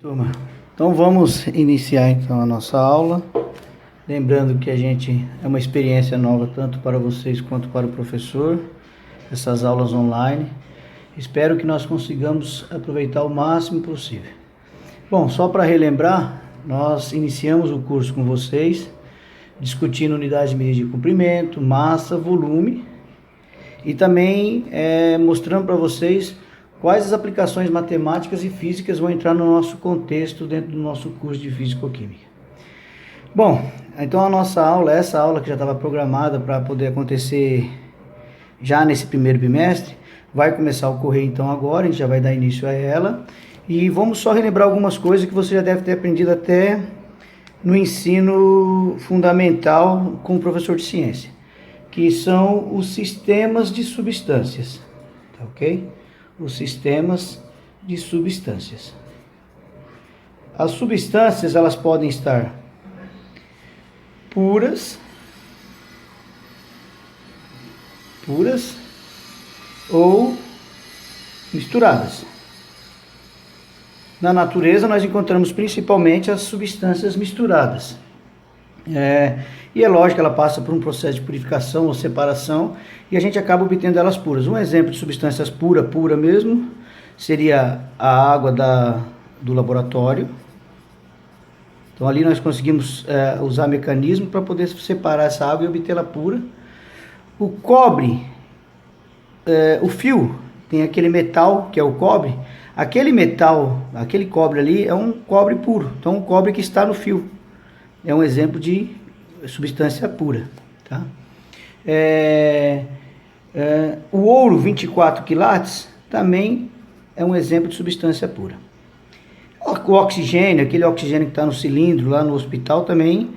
Turma, então vamos iniciar então a nossa aula, lembrando que a gente é uma experiência nova tanto para vocês quanto para o professor, essas aulas online. Espero que nós consigamos aproveitar o máximo possível. Bom, só para relembrar, nós iniciamos o curso com vocês, discutindo unidades de medida de comprimento, massa, volume, e também mostrando para vocês quais as aplicações matemáticas e físicas vão entrar no nosso contexto dentro do nosso curso de Físico-Química. Bom, então a nossa aula, essa aula que já estava programada para poder acontecer já nesse primeiro bimestre, vai começar a ocorrer então agora, a gente já vai dar início a ela. E vamos só relembrar algumas coisas que você já deve ter aprendido até no ensino fundamental com o professor de ciência, que são os sistemas de substâncias, tá ok? Os sistemas de substâncias. As substâncias, elas podem estar puras ou misturadas. Na natureza, nós encontramos principalmente as substâncias misturadas. E é lógico que ela passa por um processo de purificação ou separação e a gente acaba obtendo elas puras. Um exemplo de substâncias pura mesmo, seria a água do laboratório. Então ali nós conseguimos usar mecanismo para poder separar essa água e obtê-la pura. O cobre, o fio, tem aquele metal que é o cobre. Aquele metal, aquele cobre ali é um cobre puro, então o cobre que está no fio. É um exemplo de substância pura, tá? O ouro 24 quilates também é um exemplo de substância pura. O oxigênio, aquele oxigênio que está no cilindro lá no hospital, também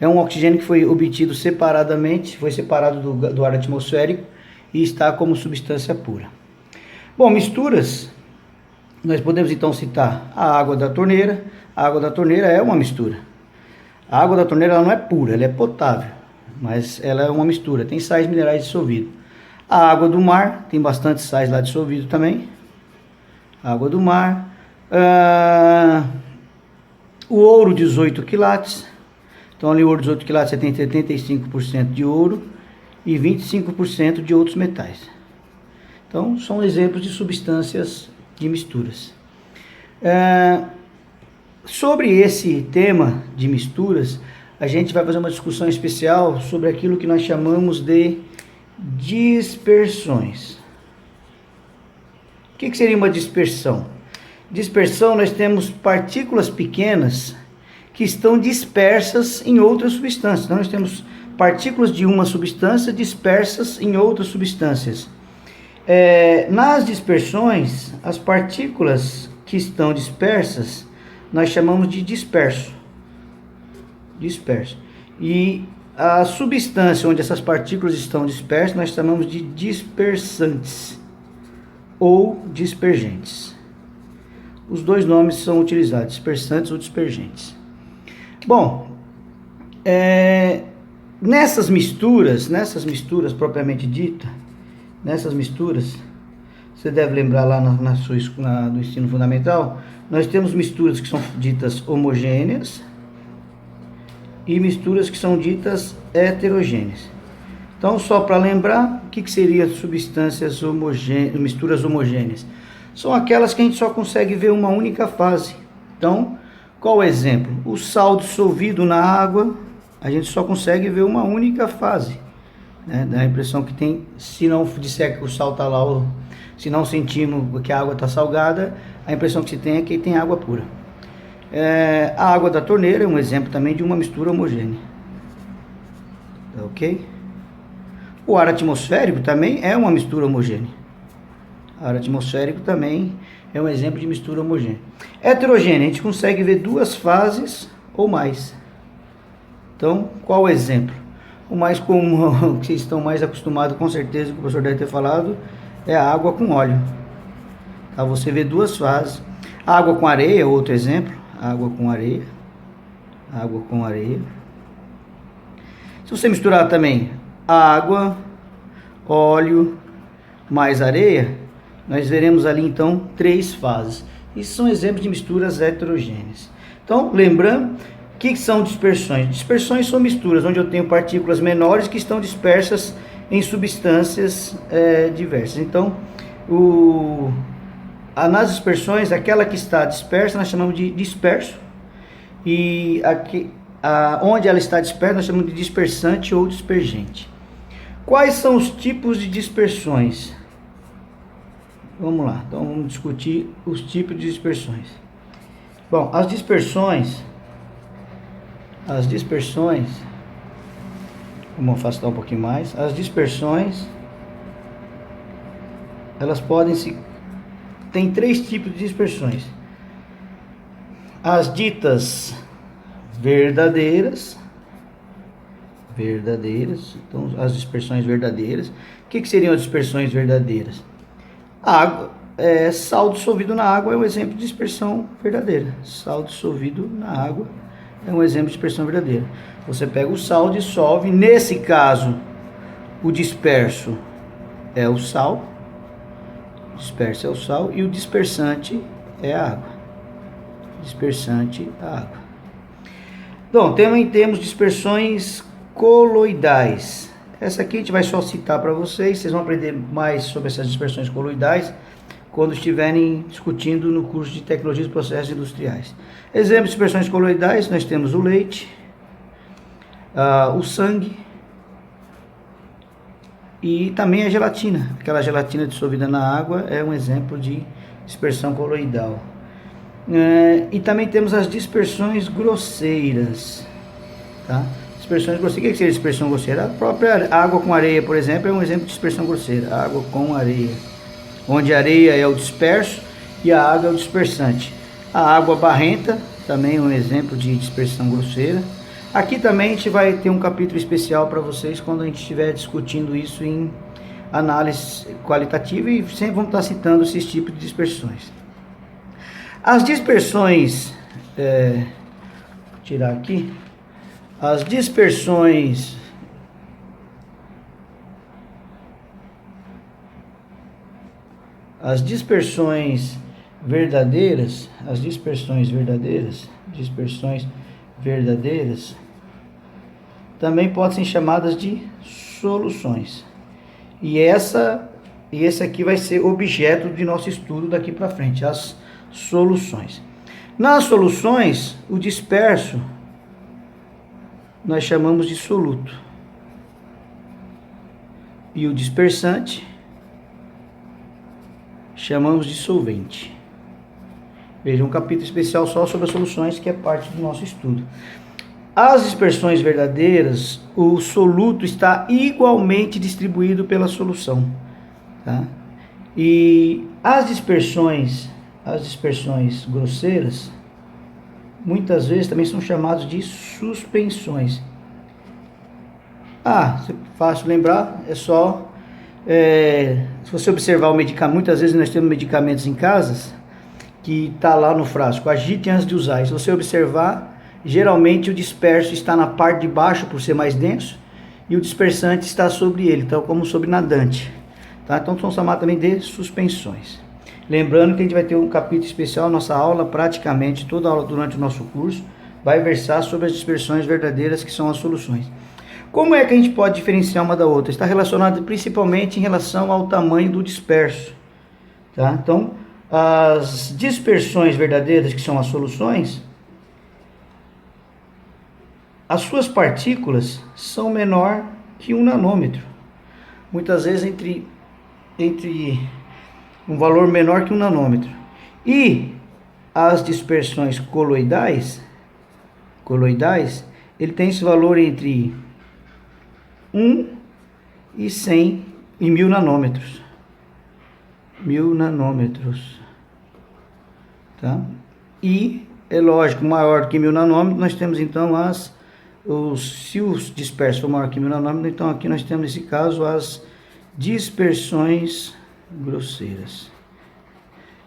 é um oxigênio que foi obtido separadamente, foi separado do ar atmosférico e está como substância pura. Bom, misturas, nós podemos então citar a água da torneira. A água da torneira é uma mistura. A água da torneira ela não é pura, ela é potável, mas ela é uma mistura, tem sais minerais dissolvidos. A água do mar, tem bastante sais lá dissolvidos também. A água do mar. O ouro 18 quilates. Então ali o ouro 18 quilates você tem 75% de ouro e 25% de outros metais. Então são exemplos de substâncias de misturas. Sobre esse tema de misturas, a gente vai fazer uma discussão especial sobre aquilo que nós chamamos de dispersões. O que seria uma dispersão? Dispersão, nós temos partículas pequenas que estão dispersas em outras substâncias. Então, nós temos partículas de uma substância dispersas em outras substâncias. Nas dispersões, as partículas que estão dispersas, nós chamamos de disperso. E a substância onde essas partículas estão dispersas, nós chamamos de dispersantes ou dispergentes. Os dois nomes são utilizados, dispersantes ou dispergentes. Bom, nessas misturas propriamente dita, você deve lembrar lá no ensino fundamental, nós temos misturas que são ditas homogêneas e misturas que são ditas heterogêneas. Então, só para lembrar, o que seria substâncias homogêneas, misturas homogêneas? São aquelas que a gente só consegue ver uma única fase. Então, qual o exemplo? O sal dissolvido na água, a gente só consegue ver uma única fase. Dá a impressão que tem, se não disser que o sal está lá, se não sentimos que a água está salgada, a impressão que se tem é que tem água pura. A água da torneira é um exemplo também de uma mistura homogênea. Ok? O ar atmosférico também é uma mistura homogênea. O ar atmosférico também é um exemplo de mistura homogênea. Heterogênea, a gente consegue ver duas fases ou mais. Então, qual o exemplo? O mais comum, que vocês estão mais acostumados, com certeza, que o professor deve ter falado, é a água com óleo. Tá? Você vê duas fases. A água com areia, outro exemplo. Água com areia. Se você misturar também água, óleo, mais areia, nós veremos ali então três fases. Isso são exemplos de misturas heterogêneas. Então, lembrando, o que são dispersões? Dispersões são misturas onde eu tenho partículas menores que estão dispersas em substâncias diversas. Então, nas dispersões, aquela que está dispersa nós chamamos de disperso, e onde ela está dispersa nós chamamos de dispersante ou dispergente. Quais são os tipos de dispersões? Vamos lá, então vamos discutir os tipos de dispersões. Bom, as dispersões, vamos afastar um pouquinho mais. As dispersões, elas tem três tipos de dispersões. As ditas verdadeiras, então as dispersões verdadeiras. O que seriam as dispersões verdadeiras? A água, sal dissolvido na água é um exemplo de dispersão verdadeira. Sal dissolvido na água é um exemplo de dispersão verdadeira. Você pega o sal, dissolve, nesse caso, o disperso é o sal, e o dispersante é a água. Então, também temos dispersões coloidais. Essa aqui a gente vai só citar para vocês vão aprender mais sobre essas dispersões coloidais quando estiverem discutindo no curso de Tecnologias e Processos Industriais. Exemplos de dispersões coloidais, nós temos o leite, o sangue e também a gelatina. Aquela gelatina dissolvida na água é um exemplo de dispersão coloidal. E também temos as dispersões grosseiras, tá? Dispersões grosseiras. O que seria dispersão grosseira? A própria água com areia, por exemplo, é um exemplo de dispersão grosseira. Água com areia, onde a areia é o disperso e a água é o dispersante. A água barrenta também é um exemplo de dispersão grosseira. Aqui também a gente vai ter um capítulo especial para vocês quando a gente estiver discutindo isso em análise qualitativa, e sempre vamos estar citando esses tipos de dispersões. As dispersões, vou tirar aqui, as dispersões verdadeiras, também podem ser chamadas de soluções. E esse aqui vai ser objeto de nosso estudo daqui para frente, as soluções. Nas soluções, o disperso nós chamamos de soluto, e o dispersante chamamos de solvente. Veja, um capítulo especial só sobre as soluções, que é parte do nosso estudo. As dispersões verdadeiras, o soluto está igualmente distribuído pela solução, tá? E as dispersões grosseiras, muitas vezes também são chamadas de suspensões. Fácil lembrar, é só se você observar o medicamento, muitas vezes nós temos medicamentos em casa que está lá no frasco, agite antes de usar. E se você observar, geralmente o disperso está na parte de baixo por ser mais denso, e o dispersante está sobre ele, então como sobre nadante, tá? Então são chamados também de suspensões. Lembrando que a gente vai ter um capítulo especial, nossa aula, praticamente toda aula durante o nosso curso, vai versar sobre as dispersões verdadeiras, que são as soluções. Como é que a gente pode diferenciar uma da outra? Está relacionado principalmente em relação ao tamanho do disperso, tá? Então, as dispersões verdadeiras, que são as soluções, as suas partículas são menor que 1 nanômetro. Muitas vezes entre um valor menor que 1 nanômetro. E as dispersões coloidais, ele tem esse valor entre 1 e 100 e 1000 nanômetros. 1000 nanômetros. Tá? E, é lógico, maior do que 1000 nanômetros, nós temos então se os dispersos for maior que 1000 nanômetros, então aqui nós temos nesse caso as dispersões grosseiras.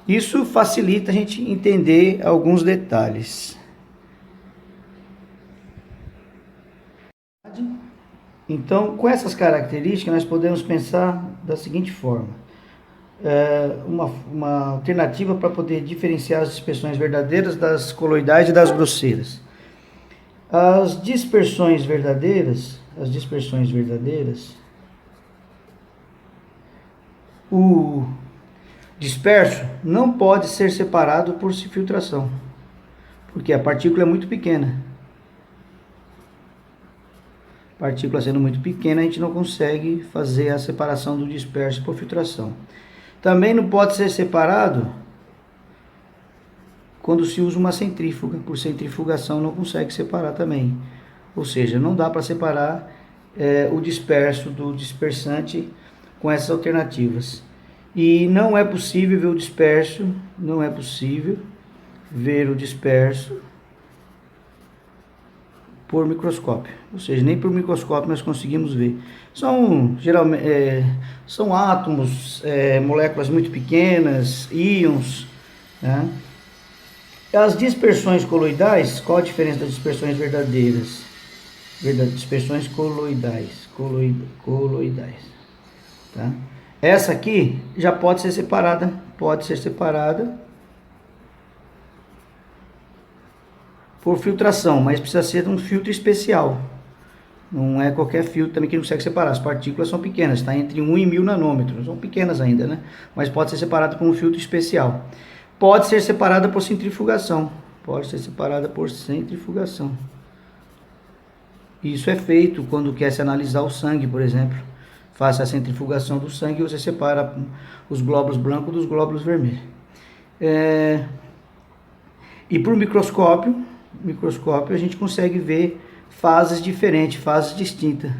Isso facilita a gente entender alguns detalhes. Então, com essas características, nós podemos pensar da seguinte forma: uma alternativa para poder diferenciar as dispersões verdadeiras das coloidais e das grosseiras. As dispersões verdadeiras, o disperso não pode ser separado por filtração, porque a partícula é muito pequena. Partícula sendo muito pequena, a gente não consegue fazer a separação do disperso por filtração. Também não pode ser separado quando se usa uma centrífuga. Por centrifugação não consegue separar também. Ou seja, não dá para separar o disperso do dispersante com essas alternativas. E não é possível ver o disperso por microscópio, ou seja, nem por microscópio nós conseguimos ver. Geralmente são átomos, moléculas muito pequenas, íons, né? As dispersões coloidais, qual a diferença das dispersões verdadeiras? Dispersões coloidais, tá? Essa aqui já pode ser separada, por filtração, mas precisa ser um filtro especial. Não é qualquer filtro também que consegue separar. As partículas são pequenas, está entre 1 e 1000 nanômetros. São pequenas ainda, né? Mas pode ser separada por um filtro especial. Pode ser separada por centrifugação. Isso é feito quando quer se analisar o sangue, por exemplo. Faça a centrifugação do sangue e você separa os glóbulos brancos dos glóbulos vermelhos. E por microscópio a gente consegue ver fases diferentes, fases distintas.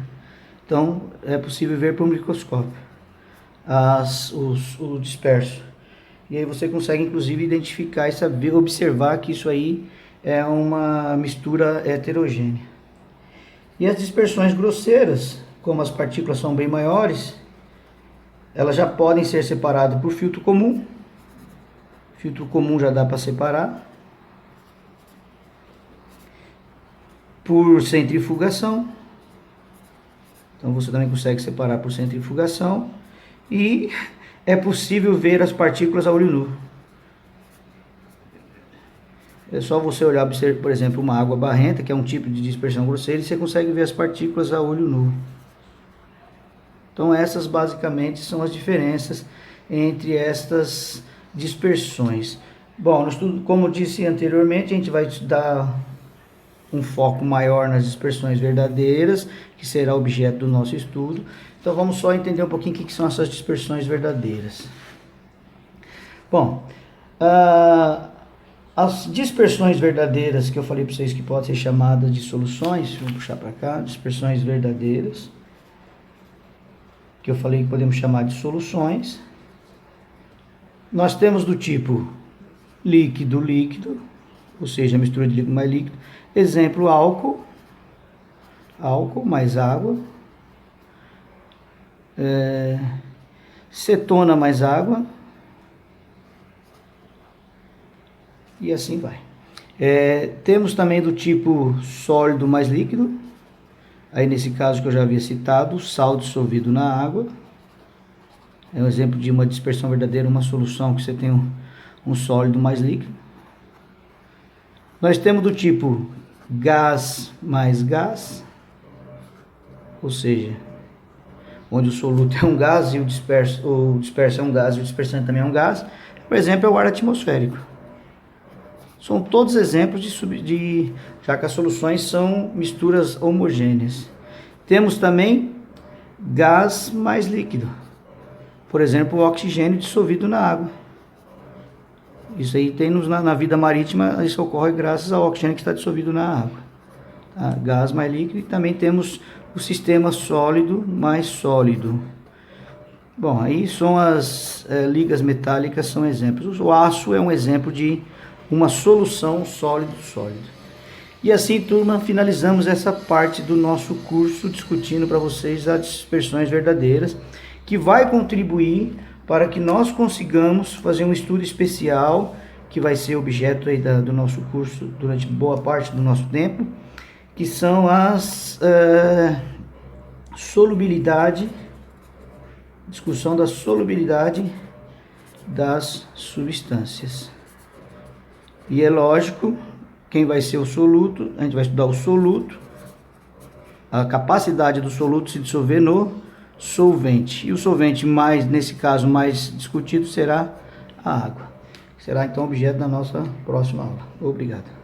Então é possível ver por microscópio o disperso. E aí você consegue inclusive identificar e saber, observar que isso aí é uma mistura heterogênea. E as dispersões grosseiras, como as partículas são bem maiores, elas já podem ser separadas por filtro comum. Filtro comum já dá para separar. Por centrifugação. Então você também consegue separar por centrifugação. E é possível ver as partículas a olho nu. É só você olhar, por exemplo, uma água barrenta, que é um tipo de dispersão grosseira, e você consegue ver as partículas a olho nu. Então essas basicamente são as diferenças entre estas dispersões. Bom, no estudo, como eu disse anteriormente, a gente vai dar um foco maior nas dispersões verdadeiras, que será objeto do nosso estudo. Então vamos só entender um pouquinho o que são essas dispersões verdadeiras. Bom, as dispersões verdadeiras que eu falei para vocês que podem ser chamadas de soluções, vou puxar para cá, dispersões verdadeiras, que eu falei que podemos chamar de soluções. Nós temos do tipo líquido-líquido, ou seja, a mistura de líquido mais líquido. Exemplo, álcool mais água, cetona mais água, e assim vai. Temos também do tipo sólido mais líquido, aí nesse caso que eu já havia citado, sal dissolvido na água. É um exemplo de uma dispersão verdadeira, uma solução que você tem um sólido mais líquido. Nós temos do tipo gás mais gás, ou seja, onde o soluto é um gás e o disperso é um gás e o dispersante também é um gás. Por exemplo, é o ar atmosférico. São todos exemplos já que as soluções são misturas homogêneas. Temos também gás mais líquido. Por exemplo, o oxigênio dissolvido na água. Isso aí tem na vida marítima, isso ocorre graças ao oxigênio que está dissolvido na água. Tá? Gás mais líquido. E também temos o sistema sólido mais sólido. Bom, aí são as ligas metálicas, são exemplos. O aço é um exemplo de uma solução sólido-sólido. E assim, turma, finalizamos essa parte do nosso curso discutindo para vocês as dispersões verdadeiras, que vai contribuir para que nós consigamos fazer um estudo especial, que vai ser objeto aí do nosso curso durante boa parte do nosso tempo, que são as discussão da solubilidade das substâncias. E é lógico, quem vai ser o soluto, a gente vai estudar o soluto, a capacidade do soluto se dissolver no solvente. E o solvente mais, nesse caso, mais discutido será a água. Será então objeto da nossa próxima aula. Obrigado.